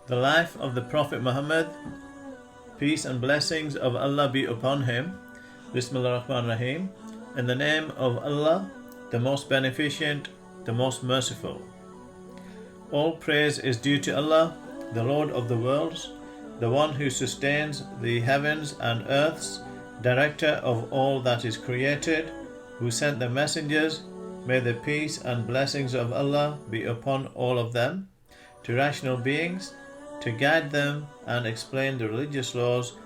The life of the Prophet Muhammad, peace and blessings of Allah be upon him. Bismillah ar-Rahman ar-Rahim. In the name of Allah, the most beneficent, the most merciful. All praise is due to Allah, the Lord of the worlds, the one who sustains the heavens and earths, director of all that is created, who sent the messengers. May the peace and blessings of Allah be upon all of them, to rational beings, to guide them and explain the religious laws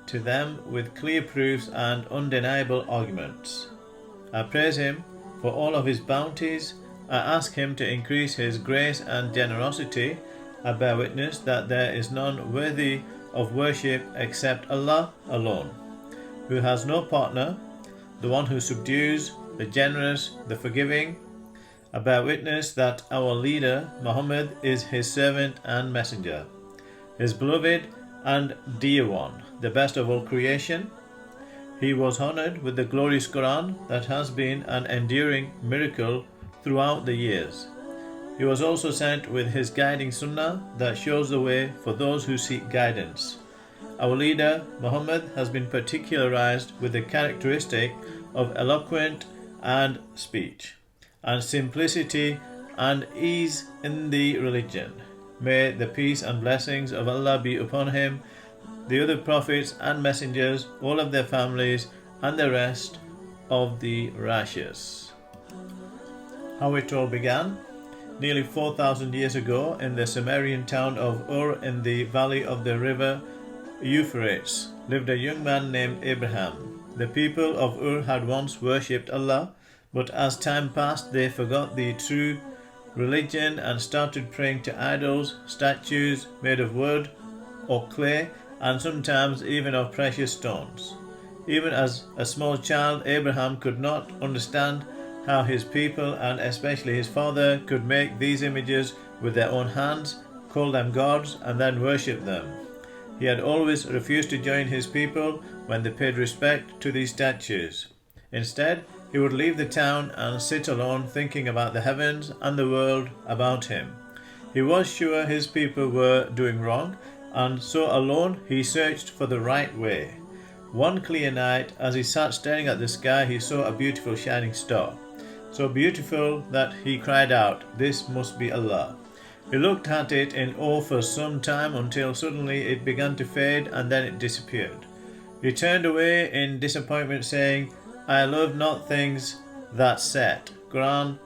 to them with clear proofs and undeniable arguments. I praise him for all of his bounties. I ask him to increase his grace and generosity. I bear witness that there is none worthy of worship except Allah alone, who has no partner, the one who subdues, the generous, the forgiving. I bear witness that our leader Muhammad is his servant and messenger, his beloved and dear one, the best of all creation. He was honored with the glorious Quran that has been an enduring miracle throughout the years. He was also sent with his guiding sunnah that shows the way for those who seek guidance. Our leader Muhammad has been particularized with the characteristic of eloquent and speech, and simplicity and ease in the religion. May the peace and blessings of Allah be upon him, the other prophets and messengers, all of their families, and the rest of the righteous. How it all began. Nearly 4,000 years ago, in the Sumerian town of Ur in the valley of the river Euphrates, lived a young man named Abraham. The people of Ur had once worshipped Allah, but as time passed they forgot the true religion and started praying to idols, statues made of wood or clay, and sometimes even of precious stones. Even as a small child, Abraham could not understand how his people, and especially his father, could make these images with their own hands, call them gods, and then worship them. He had always refused to join his people when they paid respect to these statues. Instead, he would leave the town and sit alone thinking about the heavens and the world about him. He was sure his people were doing wrong, and so alone he searched for the right way. One clear night, as he sat staring at the sky, he saw a beautiful shining star, so beautiful that he cried out, "This must be Allah." He looked at it in awe for some time until suddenly it began to fade and then it disappeared. He turned away in disappointment, saying, "I love not things that set." Quran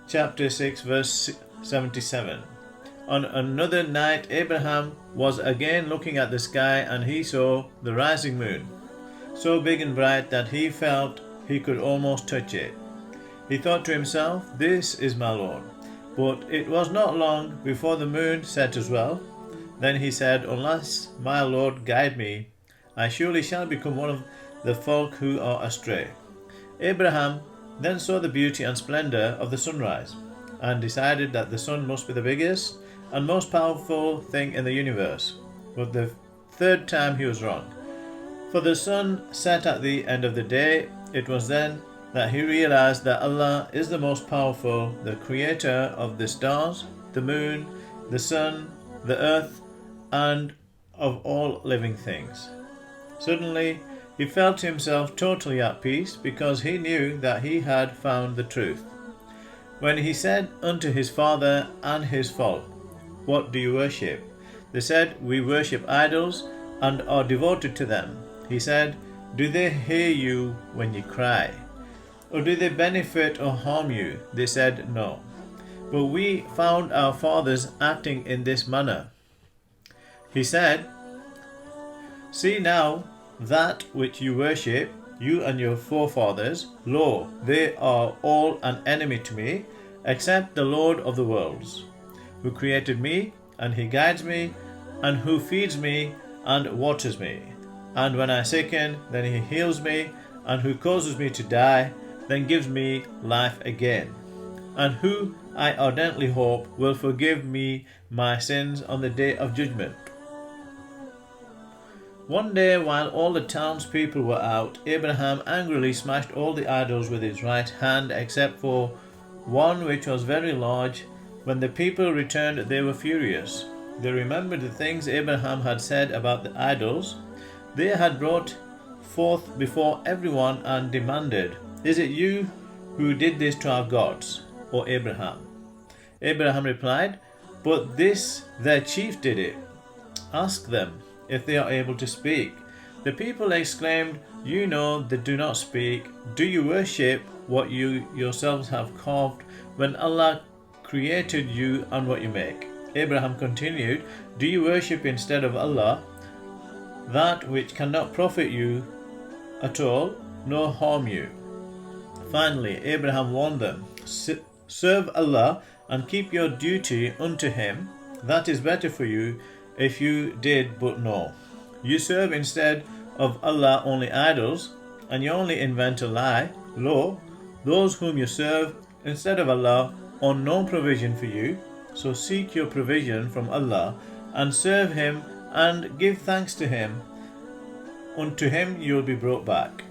chapter 6 verse 77. On another night Abraham was again looking at the sky, and he saw the rising moon, so big and bright that he felt he could almost touch it. He thought to himself, "This is my Lord." But it was not long before the moon set as well. Then he said, "Unless my Lord guide me, I surely shall become one of the folk who are astray." Abraham then saw the beauty and splendor of the sunrise, and decided that the sun must be the biggest and most powerful thing in the universe. But the third time he was wrong, for the sun set at the end of the day. It was then that he realized that Allah is the most powerful, the creator of the stars, the moon, the sun, the earth, and of all living things. Suddenly, he felt himself totally at peace, because he knew that he had found the truth. When he said unto his father and his folk, "What do you worship?" They said, "We worship idols and are devoted to them." He said, "Do they hear you when you cry? Or do they benefit or harm you?" They said, "No. But we found our fathers acting in this manner." He said, "See now that which you worship, you and your forefathers, lo, they are all an enemy to me, except the Lord of the worlds, who created me, and he guides me, and who feeds me and waters me. And when I sicken, then he heals me, and who causes me to die, then gives me life again, and who I ardently hope will forgive me my sins on the day of judgment." One day, while all the townspeople were out, Abraham angrily smashed all the idols with his right hand, except for one which was very large, When the people returned, they were furious. They remembered the things Abraham had said about the idols they had brought forth before everyone and demanded, "Is it you who did this to our gods, O Abraham?" Abraham replied, "But this their chief did it. Ask them if they are able to speak." The people exclaimed, "You know they do not speak. Do you worship what you yourselves have carved when Allah created you and what you make?" Abraham continued, "Do you worship instead of Allah that which cannot profit you at all, nor harm you?" Finally, Abraham warned them, "Serve Allah and keep your duty unto Him. That is better for you if you did but know. You serve instead of Allah only idols, and you only invent a lie. Lo, those whom you serve instead of Allah own no provision for you, so seek your provision from Allah and serve Him and give thanks to Him. Unto Him you will be brought back."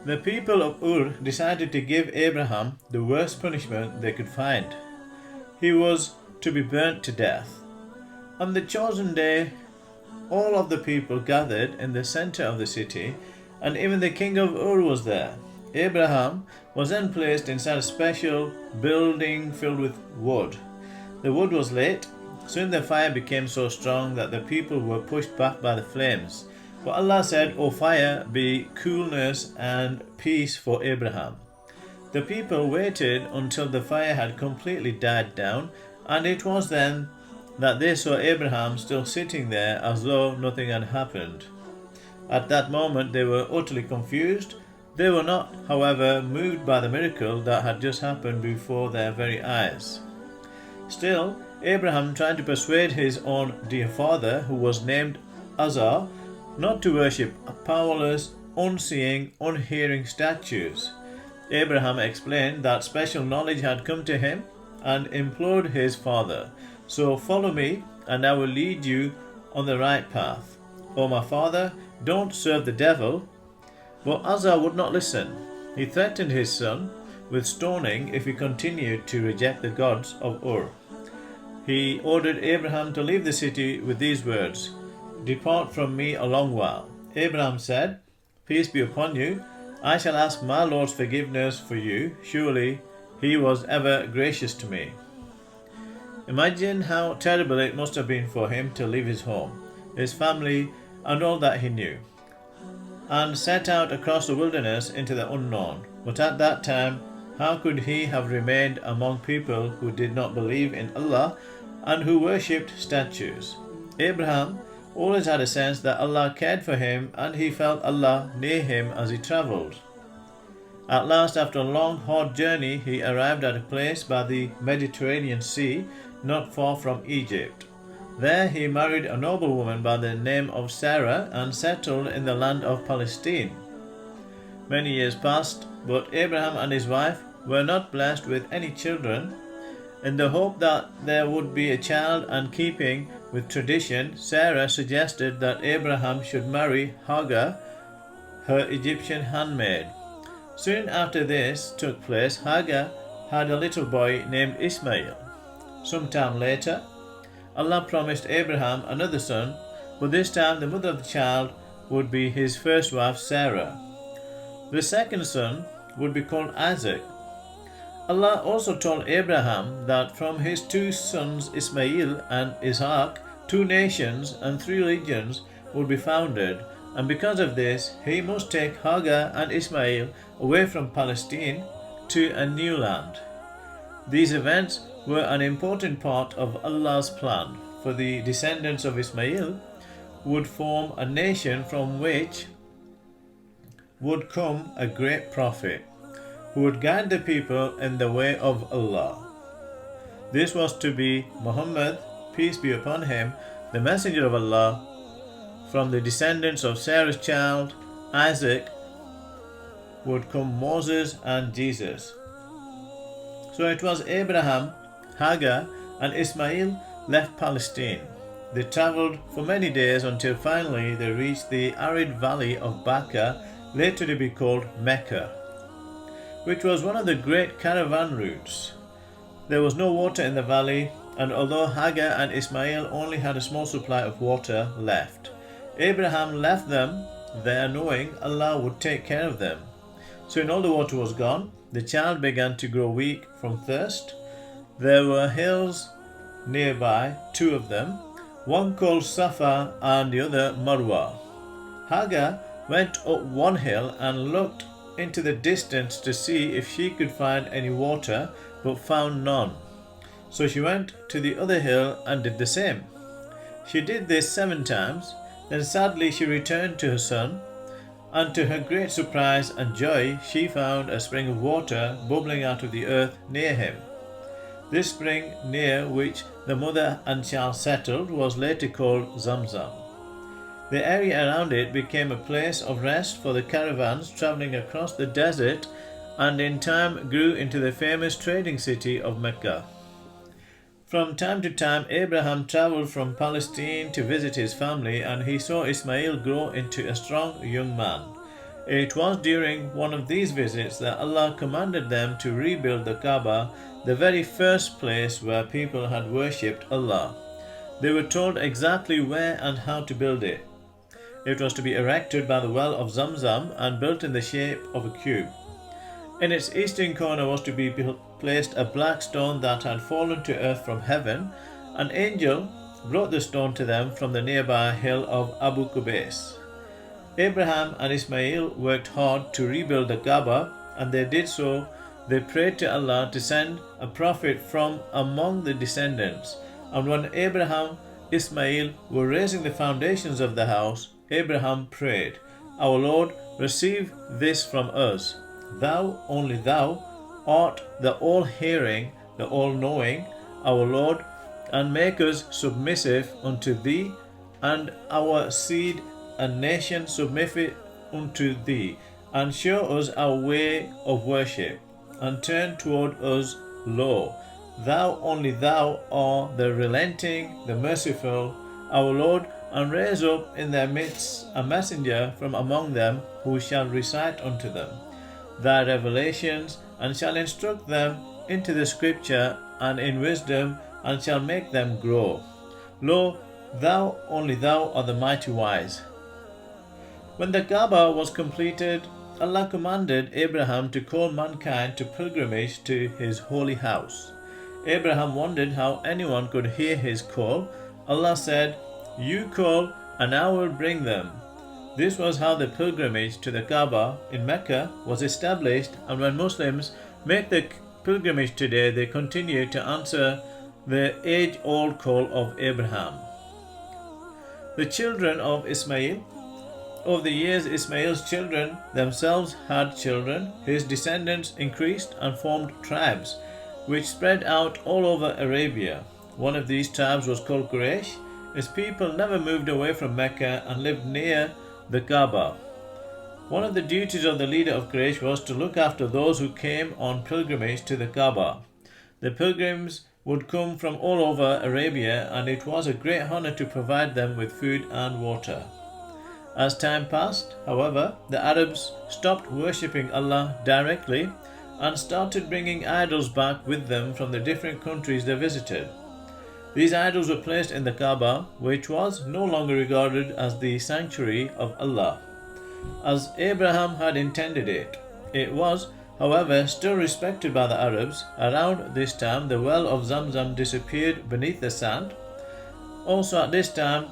The people of Ur decided to give Abraham the worst punishment they could find. He was to be burnt to death. On the chosen day, all of the people gathered in the center of the city, and even the king of Ur was there. Abraham was then placed inside a special building filled with wood. The wood was lit. Soon the fire became so strong that the people were pushed back by the flames. But Allah said, "O fire, be coolness and peace for Abraham." The people waited until the fire had completely died down, and it was then that they saw Abraham still sitting there as though nothing had happened. At that moment they were utterly confused. They were not, however, moved by the miracle that had just happened before their very eyes. Still, Abraham tried to persuade his own dear father, who was named Azar, not to worship powerless, unseeing, unhearing statues. Abraham explained that special knowledge had come to him and implored his father, "So follow me and I will lead you on the right path. O my father, don't serve the devil." But Azar would not listen. He threatened his son with stoning if he continued to reject the gods of Ur. He ordered Abraham to leave the city with these words, "Depart from me a long while." Abraham said, "Peace be upon you. I shall ask my Lord's forgiveness for you. Surely He was ever gracious to me." Imagine how terrible it must have been for him to leave his home, his family, and all that he knew, and set out across the wilderness into the unknown. But at that time, how could he have remained among people who did not believe in Allah and who worshipped statues? Abraham always had a sense that Allah cared for him, and he felt Allah near him as he travelled. At last, after a long, hard journey, he arrived at a place by the Mediterranean Sea, not far from Egypt. There he married a noble woman by the name of Sarah and settled in the land of Palestine. Many years passed, but Abraham and his wife were not blessed with any children. In the hope that there would be a child and keeping with tradition, Sarah suggested that Abraham should marry Hagar, her Egyptian handmaid. Soon after this took place, Hagar had a little boy named Ismail. Some time later, Allah promised Abraham another son, but this time the mother of the child would be his first wife Sarah. The second son would be called Isaac. Allah also told Abraham that from his two sons Ismail and Ishaq, 2 nations and 3 religions would be founded, and because of this he must take Hagar and Ismail away from Palestine to a new land. These events were an important part of Allah's plan, for the descendants of Ismail would form a nation from which would come a great prophet who would guide the people in the way of Allah. This was to be Muhammad, peace be upon him, the messenger of Allah. From the descendants of Sarah's child, Isaac, would come Moses and Jesus. So it was Abraham, Hagar, and Ismail left Palestine. They travelled for many days until finally they reached the arid valley of Baca, later to be called Mecca, which was one of the great caravan routes. There was no water in the valley, and although Hagar and Ismail only had a small supply of water left, Abraham left them there knowing Allah would take care of them. Soon all the water was gone. The child began to grow weak from thirst. There were hills nearby, 2 of them, one called Safa and the other Marwa. Hagar went up one hill and looked into the distance to see if she could find any water, but found none. So she went to the other hill and did the same. She did this 7 times. Then sadly she returned to her son, and to her great surprise and joy she found a spring of water bubbling out of the earth near him. This spring, near which the mother and child settled, was later called Zamzam. The area around it became a place of rest for the caravans travelling across the desert, and in time grew into the famous trading city of Mecca. From time to time Abraham travelled from Palestine to visit his family, and he saw Ismail grow into a strong young man. It was during one of these visits that Allah commanded them to rebuild the Kaaba, the very first place where people had worshipped Allah. They were told exactly where and how to build it. It was to be erected by the well of Zamzam and built in the shape of a cube. In its eastern corner was to be placed a black stone that had fallen to earth from heaven. An angel brought the stone to them from the nearby hill of Abu Qubais. Abraham and Ismail worked hard to rebuild the Kaaba, and they did so. They prayed to Allah to send a prophet from among the descendants. And when Abraham and Ismail were raising the foundations of the house, Abraham prayed, "Our Lord, receive this from us. Thou, only Thou, art the all-hearing, the all-knowing, our Lord, and make us submissive unto Thee, and our seed and nation submissive unto Thee, and show us our way of worship, and turn toward us low. Thou, only Thou, art the relenting, the merciful, our Lord, and raise up in their midst a messenger from among them, who shall recite unto them Thy revelations, and shall instruct them into the scripture and in wisdom, and shall make them grow. Lo, Thou, only Thou, art the mighty wise." When the Kaaba was completed, Allah commanded Abraham to call mankind to pilgrimage to his holy house. Abraham wondered how anyone could hear his call. Allah said, "You call, and I will bring them." This was how the pilgrimage to the Kaaba in Mecca was established, and when Muslims make the pilgrimage today, they continue to answer the age-old call of Abraham. The children of Ismail. Over the years, Ismail's children themselves had children. His descendants increased and formed tribes, which spread out all over Arabia. One of these tribes was called Quraysh. His people never moved away from Mecca and lived near the Kaaba. One of the duties of the leader of Quraysh was to look after those who came on pilgrimage to the Kaaba. The pilgrims would come from all over Arabia, and it was a great honor to provide them with food and water. As time passed, however, the Arabs stopped worshipping Allah directly and started bringing idols back with them from the different countries they visited. These idols were placed in the Kaaba, which was no longer regarded as the sanctuary of Allah, as Abraham had intended it. It was, however, still respected by the Arabs. Around this time, the well of Zamzam disappeared beneath the sand. Also at this time,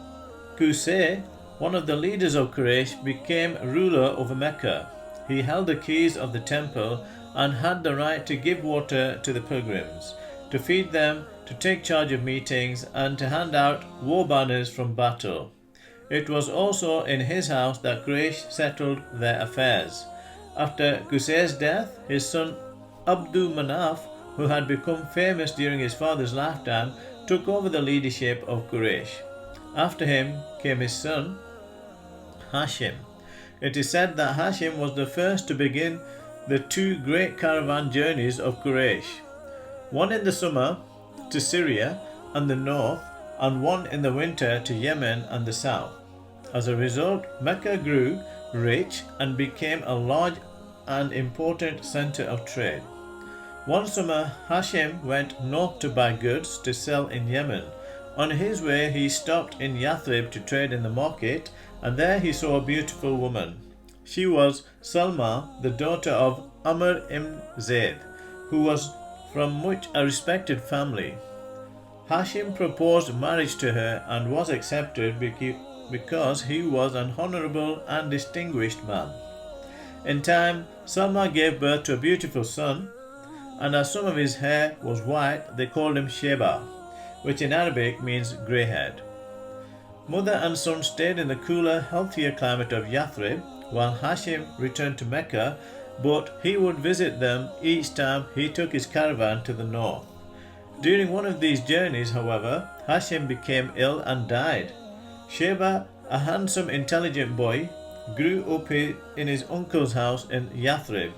Qusay, one of the leaders of Quraysh, became ruler over Mecca. He held the keys of the temple and had the right to give water to the pilgrims, to feed them, to take charge of meetings, and to hand out war banners from battle. It was also in his house that Quraysh settled their affairs. After Qusay's death, his son Abdu Manaf, who had become famous during his father's lifetime, took over the leadership of Quraysh. After him came his son Hashim. It is said that Hashim was the first to begin the 2 great caravan journeys of Quraysh, one in the summer to Syria and the north, and one in the winter to Yemen and the south. As a result, Mecca grew rich and became a large and important center of trade. One summer, Hashim went north to buy goods to sell in Yemen. On his way, he stopped in Yathrib to trade in the market, and there he saw a beautiful woman. She was Salma, the daughter of Amr ibn Zayd, who was from much a respected family. Hashim proposed marriage to her and was accepted because he was an honorable and distinguished man. In time, Salma gave birth to a beautiful son, and as some of his hair was white, they called him Sheba, which in Arabic means grey-haired. Mother and son stayed in the cooler, healthier climate of Yathrib, while Hashim returned to Mecca, but he would visit them each time he took his caravan to the north. During one of these journeys, however, Hashim became ill and died. Sheba, a handsome, intelligent boy, grew up in his uncle's house in Yathrib.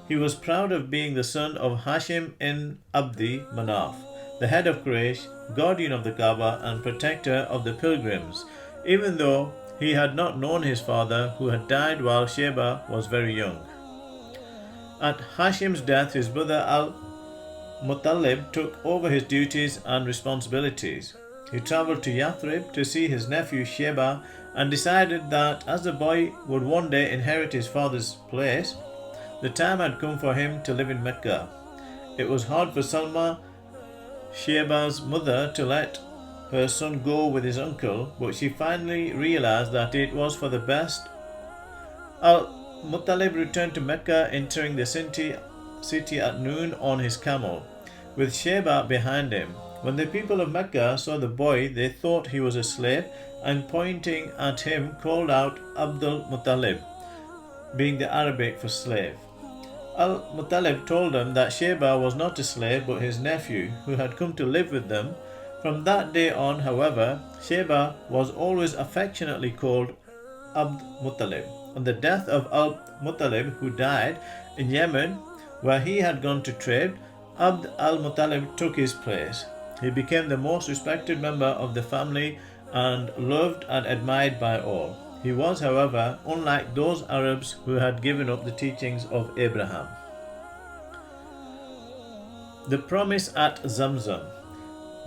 He was proud of being the son of Hashim ibn Abdi Manaf, the head of Quraysh, guardian of the Kaaba and protector of the pilgrims, even though he had not known his father, who had died while Sheba was very young. At Hashim's death, his brother Al-Muttalib took over his duties and responsibilities. He travelled to Yathrib to see his nephew Sheba and decided that as the boy would one day inherit his father's place, the time had come for him to live in Mecca. It was hard for Salma, Sheba's mother, to let her son go with his uncle, but she finally realized that it was for the best. Al-Muttalib returned to Mecca, entering the city at noon on his camel, with Sheba behind him. When the people of Mecca saw the boy, they thought he was a slave, and pointing at him called out Abdul Muttalib, being the Arabic for slave. Al-Muttalib told them that Sheba was not a slave but his nephew, who had come to live with them. From that day on, however, Sheba was always affectionately called Abd Muttalib. On the death of Al-Muttalib, who died in Yemen, where he had gone to trade, Abd al-Muttalib took his place. He became the most respected member of the family and loved and admired by all. He was, however, unlike those Arabs who had given up the teachings of Abraham. The promise at Zamzam.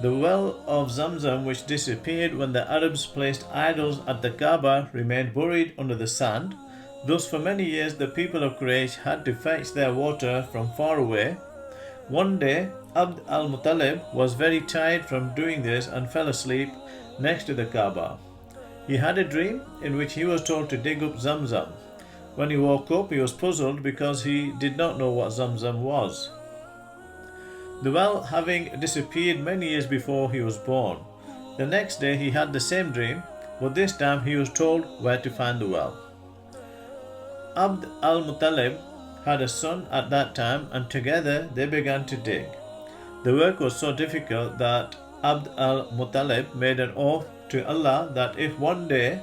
The well of Zamzam, which disappeared when the Arabs placed idols at the Kaaba, remained buried under the sand. Thus, for many years, the people of Quraysh had to fetch their water from far away. One day, Abd al-Muttalib was very tired from doing this and fell asleep next to the Kaaba. He had a dream in which he was told to dig up Zamzam. When he woke up, he was puzzled because he did not know what Zamzam was, the well having disappeared many years before he was born. The next day he had the same dream, but this time he was told where to find the well. Abd al-Muttalib had a son at that time, and together they began to dig. The work was so difficult that Abd al-Muttalib made an oath to Allah that if one day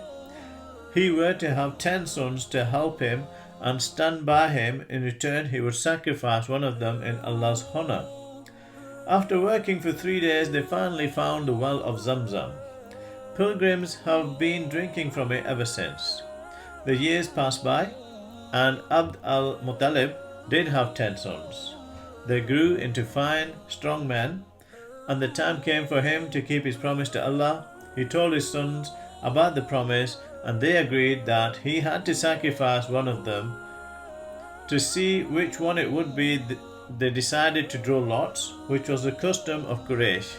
he were to have 10 sons to help him and stand by him, in return he would sacrifice one of them in Allah's honor. After working for 3 days, they finally found the well of Zamzam. Pilgrims have been drinking from it ever since. The years passed by, and Abd al-Muttalib did have 10 sons. They grew into fine, strong men, and the time came for him to keep his promise to Allah. He told his sons about the promise, and they agreed that he had to sacrifice one of them. To see which one it would be, they decided to draw lots, which was the custom of Quraysh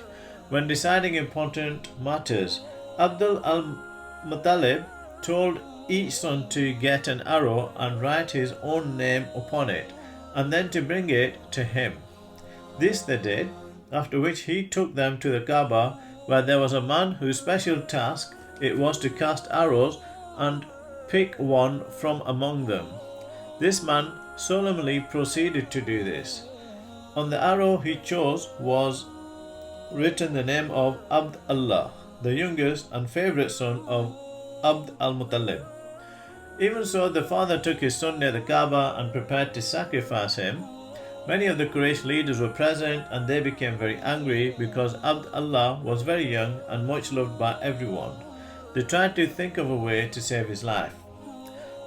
when deciding important matters. Abdul al-Muttalib told each son to get an arrow and write his own name upon it, and then to bring it to him. This they did, after which he took them to the Kaaba, where there was a man whose special task it was to cast arrows and pick one from among them. This man solemnly proceeded to do this. On the arrow he chose was written the name of Abd Allah, the youngest and favourite son of Abd al-Muttalib. Even so, the father took his son near the Kaaba and prepared to sacrifice him. Many of the Quraysh leaders were present, and they became very angry because Abd Allah was very young and much loved by everyone. They tried to think of a way to save his life.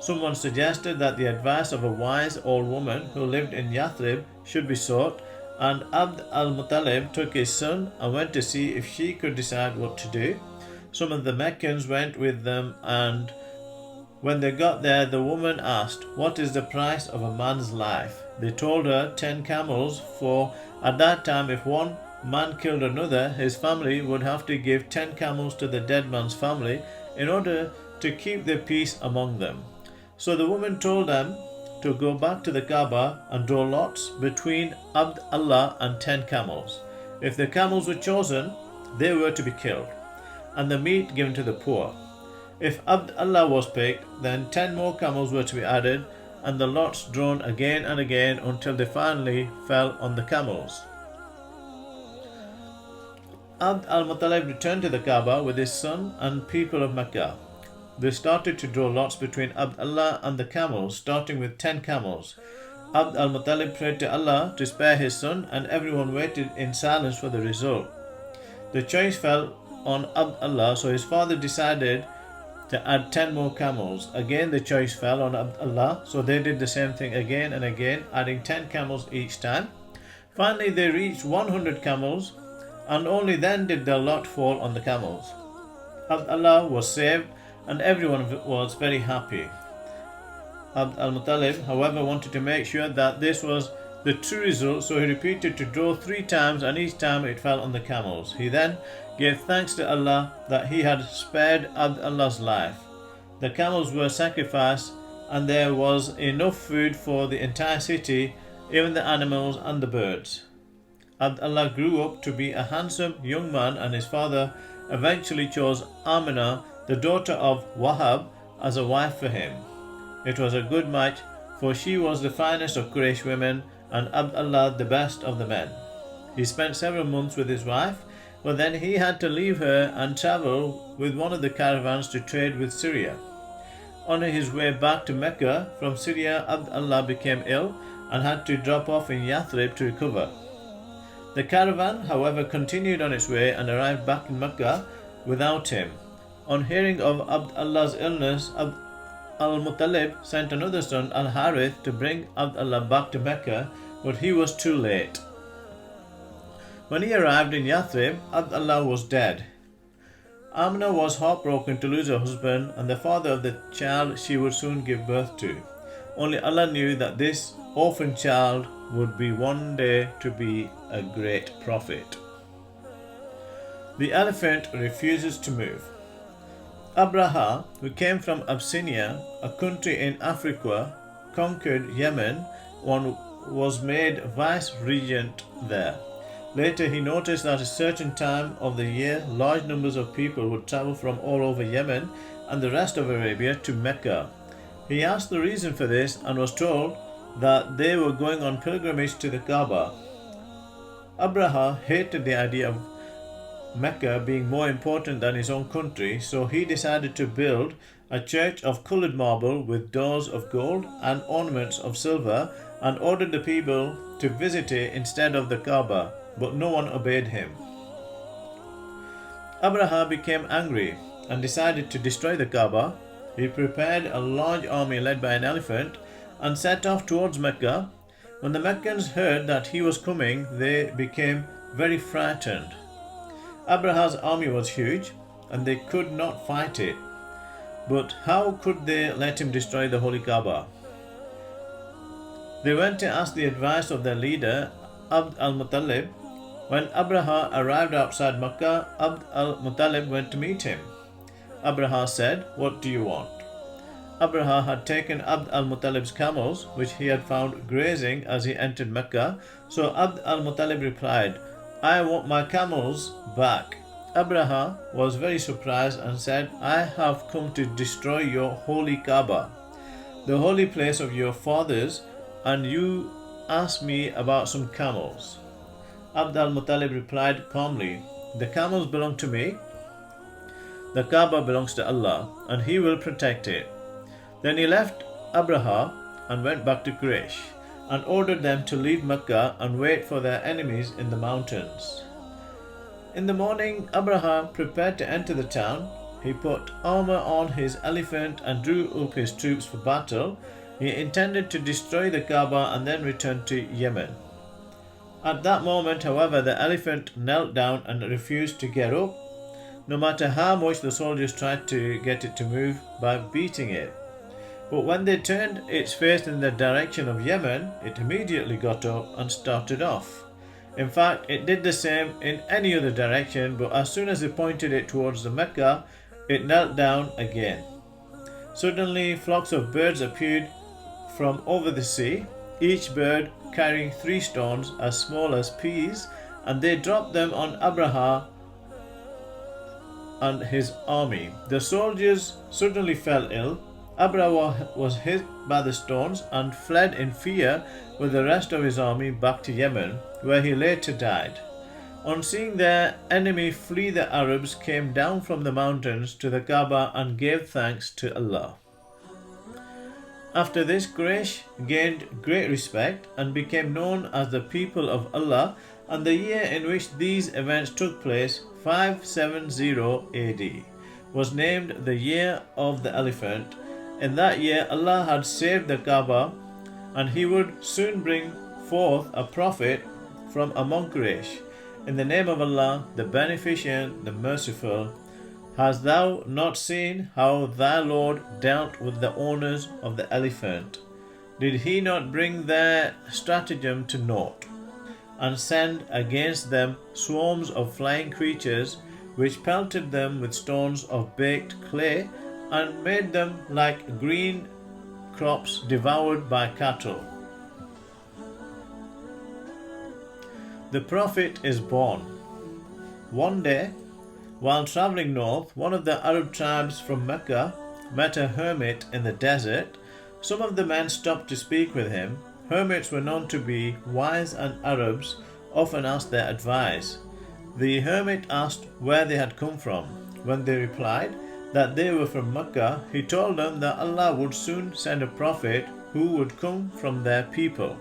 Someone suggested that the advice of a wise old woman who lived in Yathrib should be sought, and Abd al-Muttalib took his son and went to see if she could decide what to do. Some of the Meccans went with them, and when they got there, the woman asked, "What is the price of a man's life?" They told her 10 camels, for at that time if one man killed another, his family would have to give 10 camels to the dead man's family in order to keep the peace among them. So the woman told them to go back to the Kaaba and draw lots between Abd Allah and 10 camels. If the camels were chosen, they were to be killed, and the meat given to the poor. If Abd Allah was picked, then 10 more camels were to be added, and the lots drawn again and again until they finally fell on the camels. Abd al-Muttalib returned to the Kaaba with his son and people of Mecca. They started to draw lots between Abd Allah and the camels, starting with 10 camels. Abd al-Muttalib prayed to Allah to spare his son, and everyone waited in silence for the result. The choice fell on Abd Allah, so his father decided to add 10 more camels. Again the choice fell on Abd Allah, so they did the same thing again and again, adding 10 camels each time. Finally they reached 100 camels, and only then did the lot fall on the camels. Abd Allah was saved, and everyone was very happy. Abd al-Muttalib, however, wanted to make sure that this was the true result, so he repeated to draw 3 times, and each time it fell on the camels. He then gave thanks to Allah that he had spared Abd Allah's life. The camels were sacrificed, and there was enough food for the entire city, even the animals and the birds. Abd Allah grew up to be a handsome young man, and his father eventually chose Amina, the daughter of Wahab, as a wife for him. It was a good match, for she was the finest of Quraysh women and Abd Allah the best of the men. He spent several months with his wife, but then he had to leave her and travel with one of the caravans to trade with Syria. On his way back to Mecca from Syria, Abd Allah became ill and had to drop off in Yathrib to recover. The caravan, however, continued on its way and arrived back in Mecca without him. On hearing of Abd Allah's illness, Abd al-Muttalib sent another son, Al-Harith, to bring Abd Allah back to Mecca, but he was too late. When he arrived in Yathrib, Abd Allah was dead. Amina was heartbroken to lose her husband and the father of the child she would soon give birth to. Only Allah knew that this orphan child would be one day to be a great prophet. The elephant refuses to move. Abraha, who came from Abyssinia, a country in Africa, conquered Yemen and was made vice-regent there. Later he noticed that at a certain time of the year large numbers of people would travel from all over Yemen and the rest of Arabia to Mecca. He asked the reason for this and was told that they were going on pilgrimage to the Kaaba. Abraha hated the idea of Mecca being more important than his own country, so he decided to build a church of coloured marble with doors of gold and ornaments of silver, and ordered the people to visit it instead of the Kaaba, but no one obeyed him. Abraha became angry and decided to destroy the Kaaba. He prepared a large army led by an elephant and set off towards Mecca. When the Meccans heard that he was coming, they became very frightened. Abraha's army was huge, and they could not fight it. But how could they let him destroy the Holy Kaaba? They went to ask the advice of their leader, Abd al-Muttalib. When Abraha arrived outside Mecca, Abd al-Muttalib went to meet him. Abraha said, "What do you want?" Abraha had taken Abd al-Muttalib's camels, which he had found grazing as he entered Mecca, so Abd al-Muttalib replied, "I want my camels back." Abraha was very surprised and said, "I have come to destroy your holy Kaaba, the holy place of your fathers, and you ask me about some camels." Abd al-Muttalib replied calmly, "The camels belong to me. The Kaaba belongs to Allah, and He will protect it." Then he left Abraha and went back to Quraysh, and ordered them to leave Mecca and wait for their enemies in the mountains. In the morning, Abraha prepared to enter the town. He put armor on his elephant and drew up his troops for battle. He intended to destroy the Kaaba and then return to Yemen. At that moment, however, the elephant knelt down and refused to get up, no matter how much the soldiers tried to get it to move by beating it. But when they turned its face in the direction of Yemen, it immediately got up and started off. In fact, it did the same in any other direction, but as soon as they pointed it towards the Mecca, it knelt down again. Suddenly, flocks of birds appeared from over the sea, each bird carrying 3 stones as small as peas, and they dropped them on Abraha and his army. The soldiers suddenly fell ill. Abraha was hit by the stones and fled in fear with the rest of his army back to Yemen, where he later died. On seeing their enemy flee, the Arabs came down from the mountains to the Kaaba and gave thanks to Allah. After this, Quraysh gained great respect and became known as the people of Allah, and the year in which these events took place, 570 AD, was named the Year of the Elephant. In that year, Allah had saved the Kaaba, and He would soon bring forth a prophet from among Quraysh. In the name of Allah, the Beneficent, the Merciful, hast thou not seen how thy Lord dealt with the owners of the elephant? Did He not bring their stratagem to naught, and send against them swarms of flying creatures, which pelted them with stones of baked clay, and made them like green crops devoured by cattle? The Prophet is born. One day, while travelling north, one of the Arab tribes from Mecca met a hermit in the desert. Some of the men stopped to speak with him. Hermits were known to be wise, and Arabs often asked their advice. The hermit asked where they had come from. When they replied that they were from Mecca, he told them that Allah would soon send a prophet who would come from their people.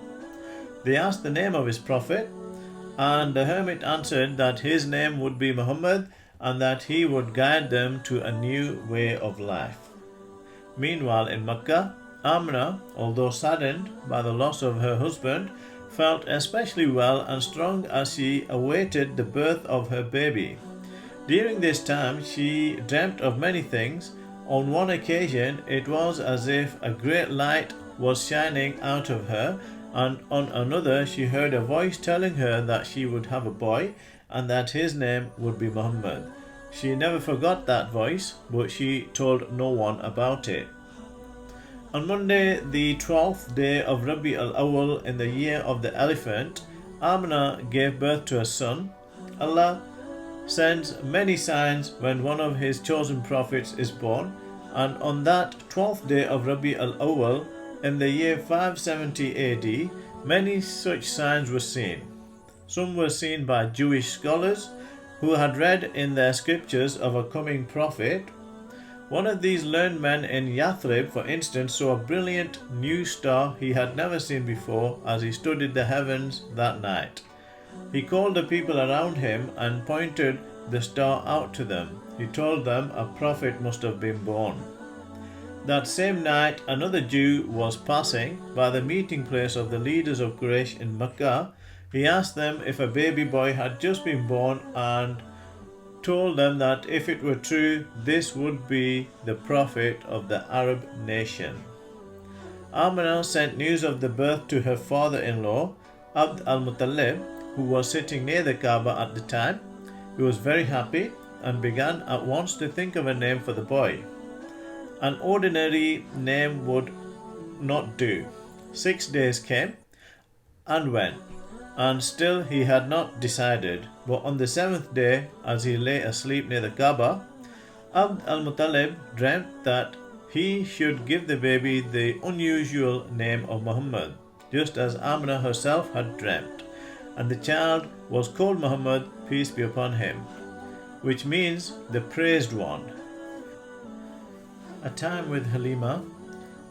They asked the name of his prophet, and the hermit answered that his name would be Muhammad, and that he would guide them to a new way of life. Meanwhile, in Mecca, Amna, although saddened by the loss of her husband, felt especially well and strong as she awaited the birth of her baby. During this time, she dreamt of many things. On one occasion, it was as if a great light was shining out of her, and on another, she heard a voice telling her that she would have a boy and that his name would be Muhammad. She never forgot that voice, but she told no one about it. On Monday, the 12th day of Rabi al-Awwal in the year of the elephant, Amna gave birth to a son. Allah sends many signs when one of His chosen prophets is born, and on that 12th day of Rabi al-Awwal in the year 570 AD, many such signs were seen. Some were seen by Jewish scholars who had read in their scriptures of a coming prophet. One of these learned men in Yathrib, for instance, saw a brilliant new star he had never seen before as he studied the heavens that night. He called the people around him and pointed the star out to them. He told them a prophet must have been born. That same night, another Jew was passing by the meeting place of the leaders of Quraysh in Mecca. He asked them if a baby boy had just been born and told them that if it were true, this would be the prophet of the Arab nation. Amina sent news of the birth to her father-in-law, Abd al-Muttalib, who was sitting near the Kaaba at the time. He was very happy and began at once to think of a name for the boy. An ordinary name would not do. 6 days came and went, and still he had not decided. But on the 7th day, as he lay asleep near the Kaaba, Abd al-Muttalib dreamt that he should give the baby the unusual name of Muhammad, just as Amina herself had dreamt, and the child was called Muhammad, peace be upon him, which means the praised one. A time with Halima.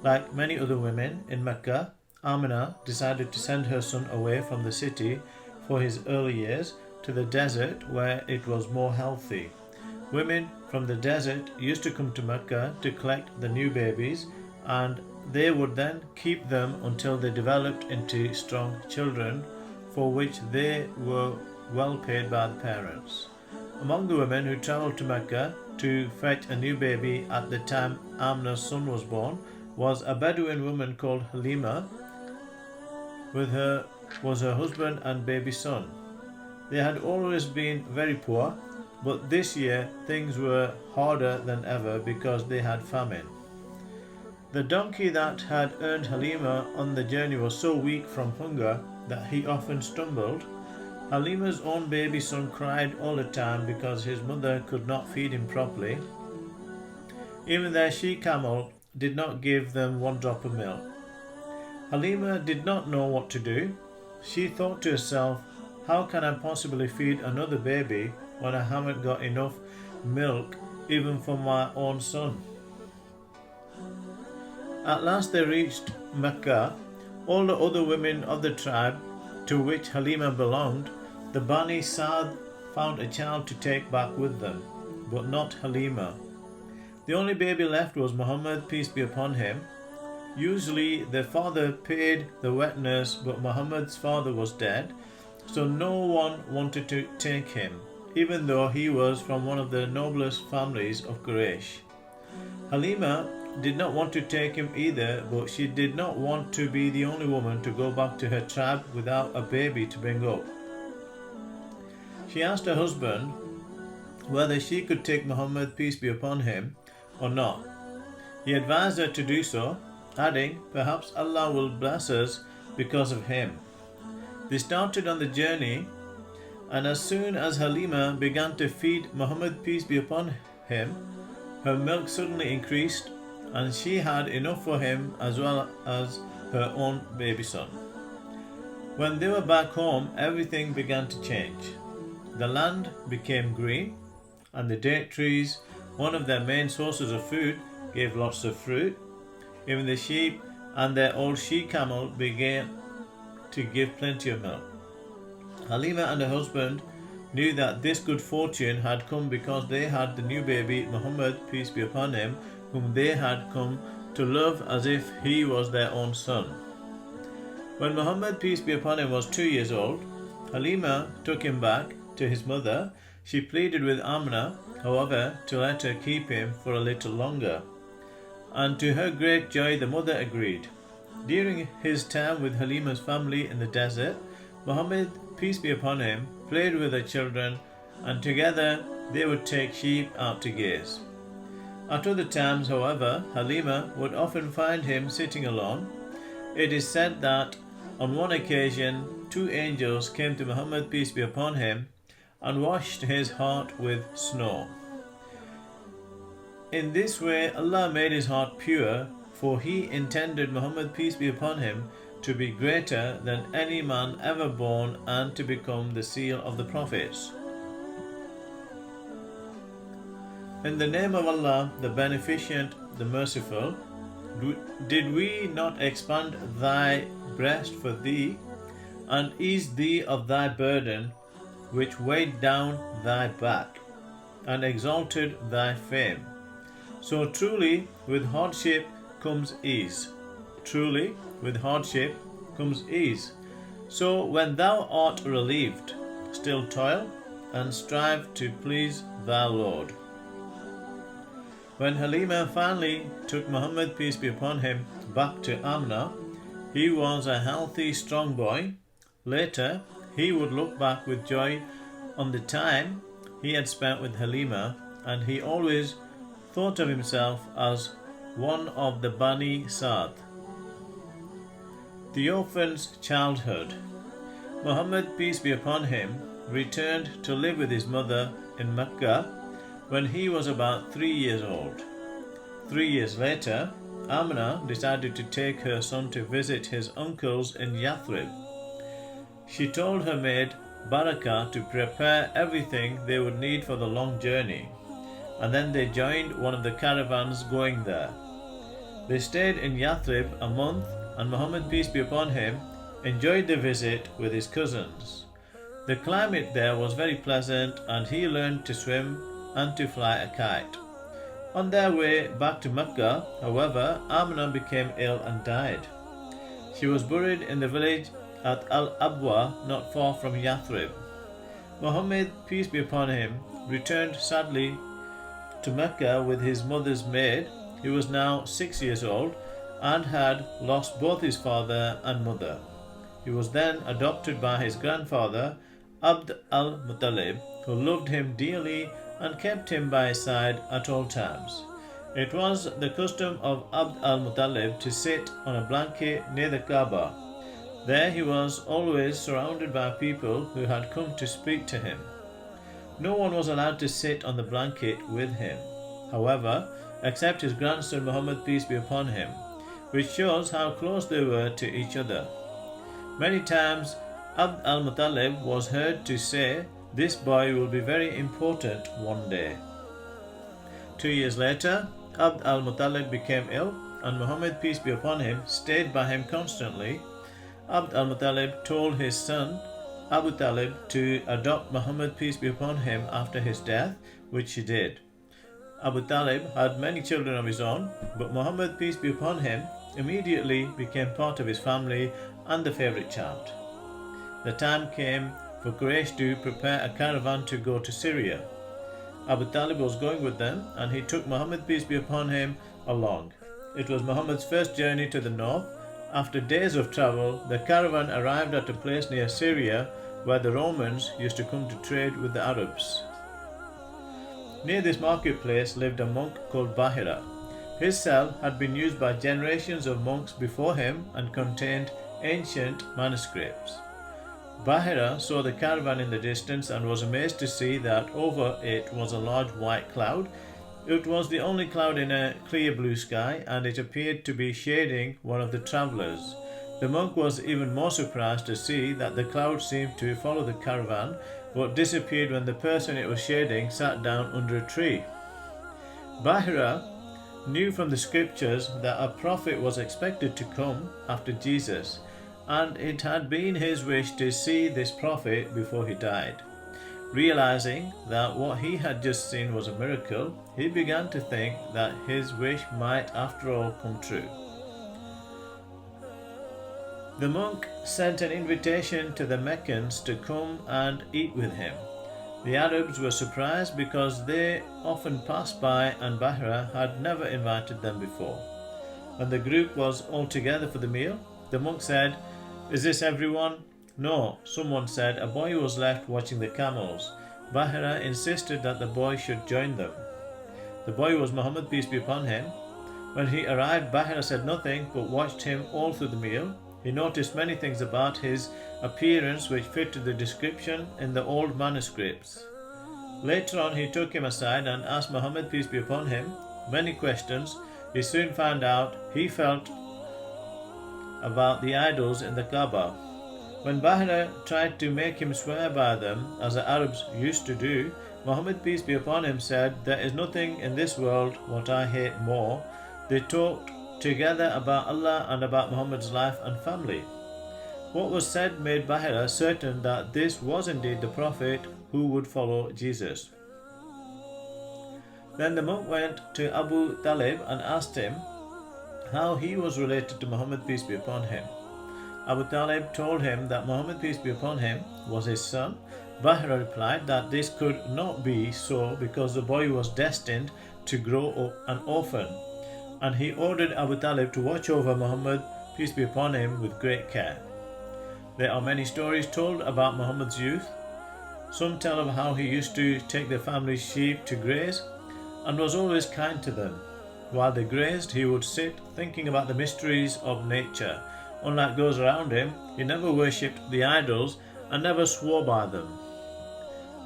Like many other women in Mecca, Amina decided to send her son away from the city for his early years to the desert where it was more healthy. Women from the desert used to come to Mecca to collect the new babies, and they would then keep them until they developed into strong children for which they were well paid by the parents. Among the women who travelled to Mecca to fetch a new baby at the time Amna's son was born was a Bedouin woman called Halima. With her was her husband and baby son. They had always been very poor, but this year things were harder than ever because they had famine. The donkey that had earned Halima on the journey was so weak from hunger that he often stumbled. Halima's own baby son cried all the time because his mother could not feed him properly. Even their she-camel did not give them one drop of milk. Halima did not know what to do. She thought to herself, how can I possibly feed another baby when I haven't got enough milk even for my own son? At last they reached Mecca. All the other women of the tribe to which Halima belonged, the Bani Sa'd, found a child to take back with them, but not Halima. The only baby left was Muhammad, peace be upon him. Usually the father paid the wet nurse, but Muhammad's father was dead, so no one wanted to take him, even though he was from one of the noblest families of Quraysh. Halima did not want to take him either, but she did not want to be the only woman to go back to her tribe without a baby to bring up. She asked her husband whether she could take Muhammad, peace be upon him, or not. He advised her to do so, adding, perhaps Allah will bless us because of him. They started on the journey, and as soon as Halima began to feed Muhammad, peace be upon him, her milk suddenly increased, and she had enough for him as well as her own baby son. When they were back home, everything began to change. The land became green, and the date trees, one of their main sources of food, gave lots of fruit. Even the sheep and their old she-camel began to give plenty of milk. Halima and her husband knew that this good fortune had come because they had the new baby, Muhammad, peace be upon him, whom they had come to love as if he was their own son. When Muhammad, peace be upon him, was 2 years old, Halima took him back to his mother. She pleaded with Amna, however, to let her keep him for a little longer, and to her great joy the mother agreed. During his time with Halima's family in the desert, Muhammad, peace be upon him, played with her children, and together they would take sheep out to graze. At other times, however, Halima would often find him sitting alone. It is said that on one occasion 2 angels came to Muhammad, peace be upon him, and washed his heart with snow. In this way Allah made his heart pure, for he intended Muhammad, peace be upon him, to be greater than any man ever born and to become the seal of the prophets. In the name of Allah, the Beneficent, the Merciful, did we not expand thy breast for thee, and ease thee of thy burden, which weighed down thy back, and exalted thy fame? So truly with hardship comes ease. Truly with hardship comes ease. So when thou art relieved, still toil and strive to please thy Lord. When Halima finally took Muhammad, peace be upon him, back to Amna, he was a healthy, strong boy. Later, he would look back with joy on the time he had spent with Halima, and he always thought of himself as one of the Bani Sa'd. The orphan's childhood. Muhammad, peace be upon him, returned to live with his mother in Mecca when he was about 3 years old. 3 years later, Amna decided to take her son to visit his uncles in Yathrib. She told her maid Barakah to prepare everything they would need for the long journey, and then they joined one of the caravans going there. They stayed in Yathrib a month, and Muhammad, peace be upon him, enjoyed the visit with his cousins. The climate there was very pleasant, and he learned to swim and to fly a kite. On their way back to Mecca, however, Amna became ill and died. She was buried in the village at Al-Abwa, not far from Yathrib. Muhammad, peace be upon him, returned sadly to Mecca with his mother's maid. He was now 6 years old and had lost both his father and mother. He was then adopted by his grandfather, Abd al-Muttalib, who loved him dearly and kept him by his side at all times. It was the custom of Abd al-Muttalib to sit on a blanket near the Kaaba. There he was always surrounded by people who had come to speak to him. No one was allowed to sit on the blanket with him, however, except his grandson Muhammad, peace be upon him, which shows how close they were to each other. Many times Abd al-Muttalib was heard to say, "This boy will be very important one day." 2 years later, Abd al-Muttalib became ill, and Muhammad, peace be upon him, stayed by him constantly. Abd al-Muttalib told his son Abu Talib to adopt Muhammad, peace be upon him, after his death, which he did. Abu Talib had many children of his own, but Muhammad, peace be upon him, immediately became part of his family and the favourite child. The time came for Quraysh to prepare a caravan to go to Syria. Abu Talib was going with them, and he took Muhammad, peace be upon him, along. It was Muhammad's first journey to the north. After days of travel, the caravan arrived at a place near Syria where the Romans used to come to trade with the Arabs. Near this marketplace lived a monk called Bahira. His cell had been used by generations of monks before him and contained ancient manuscripts. Bahira saw the caravan in the distance and was amazed to see that over it was a large white cloud. It was the only cloud in a clear blue sky, and it appeared to be shading one of the travellers. The monk was even more surprised to see that the cloud seemed to follow the caravan, but disappeared when the person it was shading sat down under a tree. Bahira knew from the scriptures that a prophet was expected to come after Jesus, and it had been his wish to see this prophet before he died. Realizing that what he had just seen was a miracle, he began to think that his wish might after all come true. The monk sent an invitation to the Meccans to come and eat with him. The Arabs were surprised because they often passed by and Bahira had never invited them before. When the group was all together for the meal, the monk said, "Is this everyone?" "No," someone said. "A boy was left watching the camels." Bahira insisted that the boy should join them. The boy was Muhammad, peace be upon him. When he arrived, Bahira said nothing but watched him all through the meal. He noticed many things about his appearance which fitted the description in the old manuscripts. Later on, he took him aside and asked Muhammad, peace be upon him, many questions. He soon found out he felt about the idols in the Kaaba. When Bahira tried to make him swear by them, as the Arabs used to do, Muhammad, peace be upon him, said, "There is nothing in this world what I hate more." They talked together about Allah and about Muhammad's life and family. What was said made Bahira certain that this was indeed the Prophet who would follow Jesus. Then the monk went to Abu Talib and asked him how he was related to Muhammad, peace be upon him. Abu Talib told him that Muhammad, peace be upon him, was his son. Bahira replied that this could not be so because the boy was destined to grow up an orphan, and he ordered Abu Talib to watch over Muhammad, peace be upon him, with great care. There are many stories told about Muhammad's youth. Some tell of how he used to take the family's sheep to graze and was always kind to them. While they grazed, he would sit thinking about the mysteries of nature. Unlike those around him, he never worshipped the idols and never swore by them.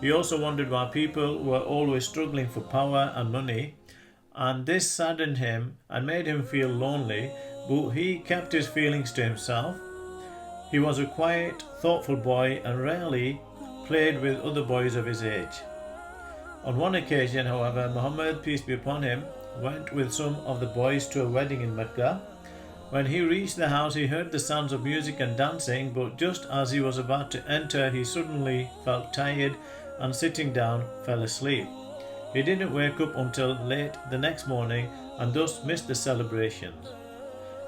He also wondered why people were always struggling for power and money, and this saddened him and made him feel lonely, but he kept his feelings to himself. He was a quiet, thoughtful boy and rarely played with other boys of his age. On one occasion, however, Muhammad, peace be upon him, went with some of the boys to a wedding in Mecca. When he reached the house, he heard the sounds of music and dancing, but just as he was about to enter, he suddenly felt tired and sitting down, fell asleep. He didn't wake up until late the next morning and thus missed the celebrations.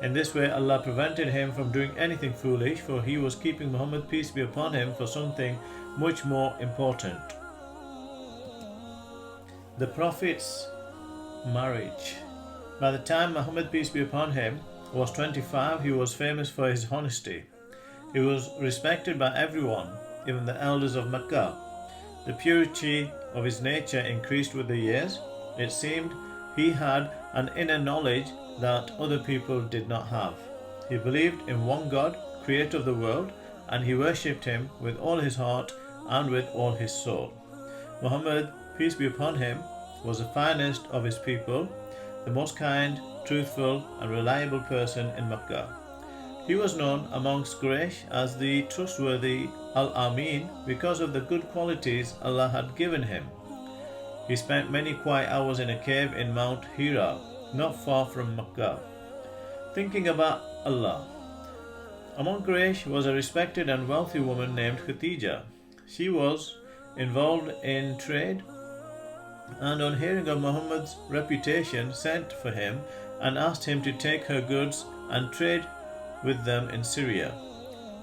In this way, Allah prevented him from doing anything foolish, for he was keeping Muhammad, peace be upon him, for something much more important. The Prophet's marriage. By the time Muhammad, peace be upon him, was 25, he was famous for his honesty. He was respected by everyone, even the elders of Mecca. The purity of his nature increased with the years. It seemed he had an inner knowledge that other people did not have. He believed in one God, creator of the world, and he worshipped him with all his heart and with all his soul. Muhammad, peace be upon him, was the finest of his people, the most kind, truthful, and reliable person in Mecca. He was known amongst Quraysh as the trustworthy Al-Amin because of the good qualities Allah had given him. He spent many quiet hours in a cave in Mount Hira, not far from Mecca, thinking about Allah. Among Quraysh was a respected and wealthy woman named Khadija. She was involved in trade, and on hearing of Muhammad's reputation, sent for him and asked him to take her goods and trade with them in Syria.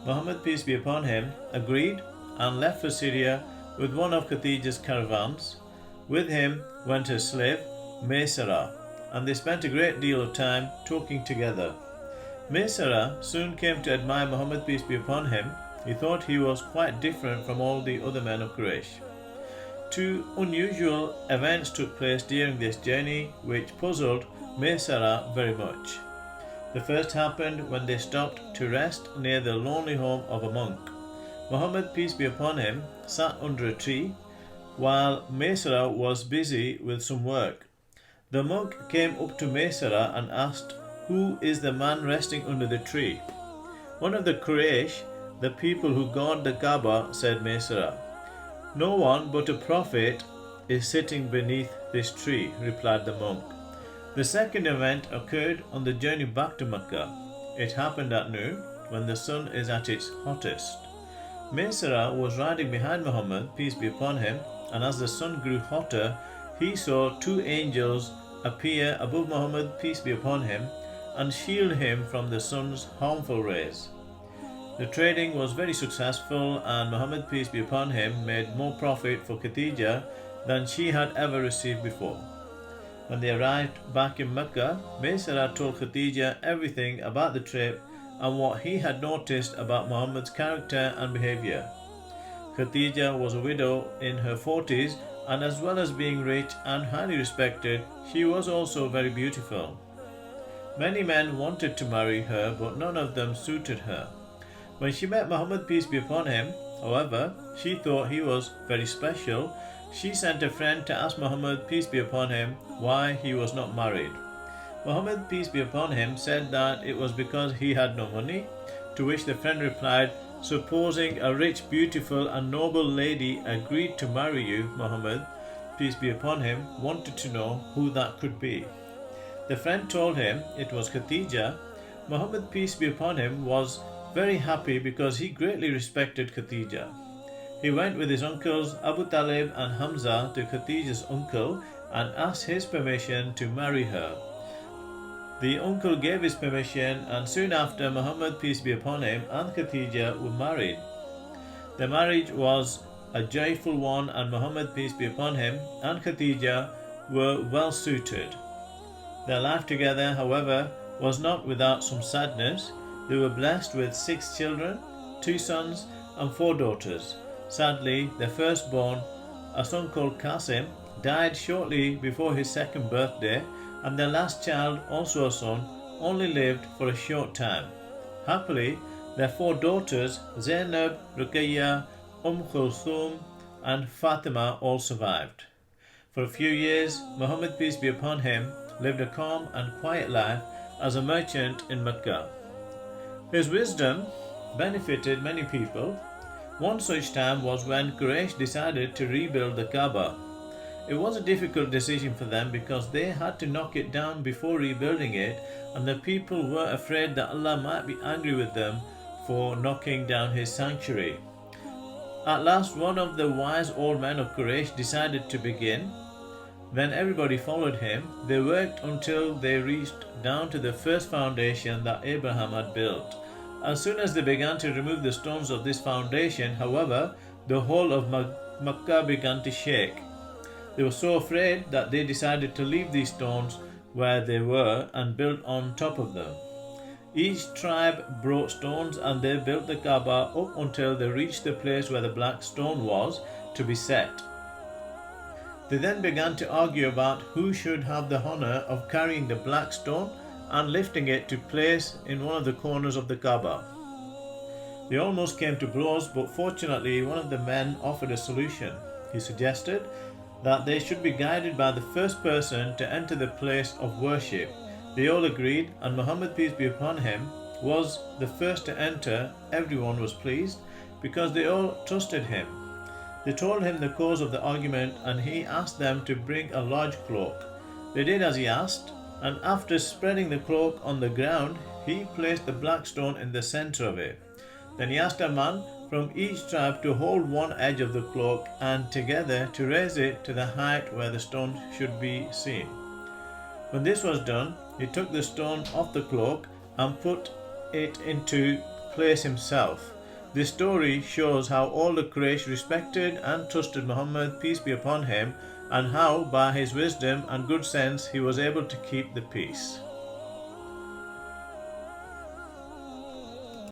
Muhammad, peace be upon him, agreed and left for Syria with one of Khadija's caravans. With him went her slave, Maysara, and they spent a great deal of time talking together. Maysara soon came to admire Muhammad, peace be upon him. He thought he was quite different from all the other men of Quraysh. Two unusual events took place during this journey which puzzled Maysara very much. The first happened when they stopped to rest near the lonely home of a monk. Muhammad, peace be upon him, sat under a tree while Maysara was busy with some work. The monk came up to Maysara and asked, "Who is the man resting under the tree?" "One of the Quraysh, the people who guard the Kaaba," said Maysara. "No one but a prophet is sitting beneath this tree," replied the monk. The second event occurred on the journey back to Mecca. It happened at noon, when the sun is at its hottest. Maysara was riding behind Muhammad, peace be upon him, and as the sun grew hotter, he saw two angels appear above Muhammad, peace be upon him, and shield him from the sun's harmful rays. The trading was very successful, and Muhammad, peace be upon him, made more profit for Khadija than she had ever received before. When they arrived back in Mecca, Maysara told Khadija everything about the trip and what he had noticed about Muhammad's character and behavior. Khadija was a widow in her 40s, and as well as being rich and highly respected, she was also very beautiful. Many men wanted to marry her, but none of them suited her. When she met Muhammad, peace be upon him, however, she thought he was very special. She sent a friend to ask Muhammad, peace be upon him, why he was not married. Muhammad, peace be upon him, said that it was because he had no money, to which the friend replied, "Supposing a rich, beautiful and noble lady agreed to marry you, Muhammad, peace be upon him, wanted to know who that could be." The friend told him it was Khadija. Muhammad, peace be upon him, was very happy because he greatly respected Khadija. He went with his uncles Abu Talib and Hamza to Khadija's uncle and asked his permission to marry her. The uncle gave his permission, and soon after, Muhammad, peace be upon him, and Khadija were married. The marriage was a joyful one, and Muhammad, peace be upon him, and Khadija were well suited. Their life together, however, was not without some sadness. They were blessed with 6 children, 2 sons and 4 daughters. Sadly, their firstborn, a son called Qasim, died shortly before his 2nd birthday, and their last child, also a son, only lived for a short time. Happily, their 4 daughters, Zainab, Ruqayya, Kulthum and Fatima, all survived. For a few years, Muhammad, peace be upon him, lived a calm and quiet life as a merchant in Mecca. His wisdom benefited many people. One such time was when Quraysh decided to rebuild the Kaaba. It was a difficult decision for them because they had to knock it down before rebuilding it, and the people were afraid that Allah might be angry with them for knocking down his sanctuary. At last, one of the wise old men of Quraysh decided to begin. When everybody followed him, they worked until they reached down to the first foundation that Abraham had built. As soon as they began to remove the stones of this foundation, however, the whole of Makkah began to shake. They were so afraid that they decided to leave these stones where they were and build on top of them. Each tribe brought stones and they built the Kaaba up until they reached the place where the black stone was to be set. They then began to argue about who should have the honor of carrying the black stone and lifting it to place in one of the corners of the Kaaba. They almost came to blows, but fortunately one of the men offered a solution. He suggested that they should be guided by the first person to enter the place of worship. They all agreed, and Muhammad, peace be upon him, was the first to enter. Everyone was pleased because they all trusted him. They told him the cause of the argument, and he asked them to bring a large cloak. They did as he asked, and after spreading the cloak on the ground, he placed the black stone in the center of it. Then he asked a man from each tribe to hold one edge of the cloak and together to raise it to the height where the stone should be seen. When this was done, he took the stone off the cloak and put it into place himself. This story shows how all the Quraysh respected and trusted Muhammad, peace be upon him, and how by his wisdom and good sense he was able to keep the peace.